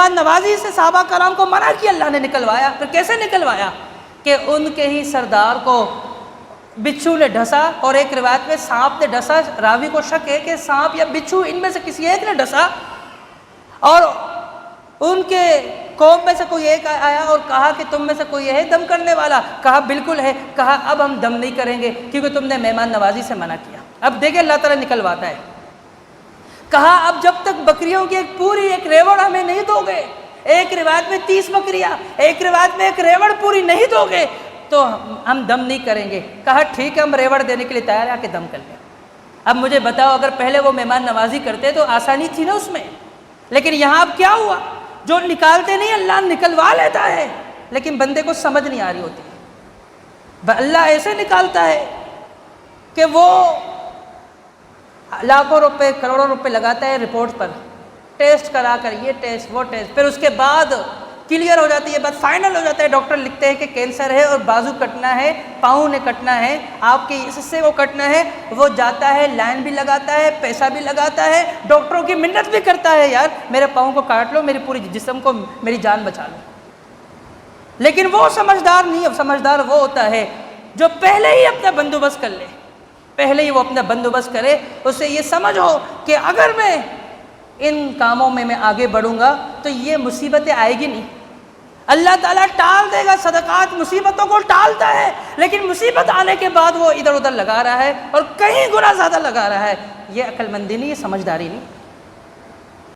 مہمان نوازی سے صحابہ کرام کو منع کیا اللہ نے نکلوایا. پھر کیسے نکلوایا؟ کہ ان کے ہی سردار کو بچھو نے ڈھسا، اور ایک روایت میں سانپ نے ڈھسا. راوی کو شک ہے کہ سانپ یا بچھو ان میں سے کسی ایک نے ڈھسا، اور ان کے قوم میں سے کوئی ایک آیا اور کہا کہ تم میں سے کوئی ہے دم کرنے والا؟ کہا بالکل ہے. کہا اب ہم دم نہیں کریں گے کیونکہ تم نے مہمان نوازی سے منع کیا. اب دیکھیں اللہ تعالیٰ نکلواتا ہے. کہا اب جب تک بکریوں کی ایک پوری ایک ریوڑ ہمیں نہیں دو گے، ایک روایت میں 30 بکریاں، ایک روایت میں ایک ریوڑ پوری نہیں دو گے تو ہم دم نہیں کریں گے. کہا ٹھیک ہے، ہم ریوڑ دینے کے لیے تیار ہیں، آ کے دم کر لیں. اب مجھے بتاؤ، اگر پہلے وہ مہمان نوازی کرتے تو آسانی تھی نا اس میں، لیکن یہاں اب کیا ہوا؟ جو نکالتے نہیں اللہ نکلوا لیتا ہے، لیکن بندے کو سمجھ نہیں آ رہی ہوتی. اللہ ایسے نکالتا ہے کہ وہ لاکھوں روپے کروڑوں روپے لگاتا ہے رپورٹ پر، ٹیسٹ کرا کر، یہ ٹیسٹ وہ ٹیسٹ، پھر اس کے بعد کلیئر ہو جاتی ہے، بات فائنل ہو جاتا ہے. ڈاکٹر لکھتے ہیں کہ کینسر ہے اور بازو کٹنا ہے، پاؤں نے کٹنا ہے، آپ کی اس سے وہ کٹنا ہے. وہ جاتا ہے، لائن بھی لگاتا ہے، پیسہ بھی لگاتا ہے، ڈاکٹروں کی منت بھی کرتا ہے، یار میرے پاؤں کو کاٹ لو، میری پوری جسم کو، میری جان بچا لو. لیکن وہ سمجھدار نہیں. اب سمجھدار وہ ہوتا ہے جو پہلے ہی اپنا بندوبست کر لے، پہلے ہی وہ اپنا بندوبست کرے. اسے یہ سمجھ ہو کہ اگر میں ان کاموں میں آگے بڑھوں گا تو یہ مصیبتیں آئے گی نہیں. اللہ تعالیٰ ٹال دے گا، صدقات مصیبتوں کو ٹالتا ہے، لیکن مصیبت آنے کے بعد وہ ادھر ادھر لگا رہا ہے اور کہیں گنا زیادہ لگا رہا ہے. یہ عقل مندی نہیں، یہ سمجھداری نہیں.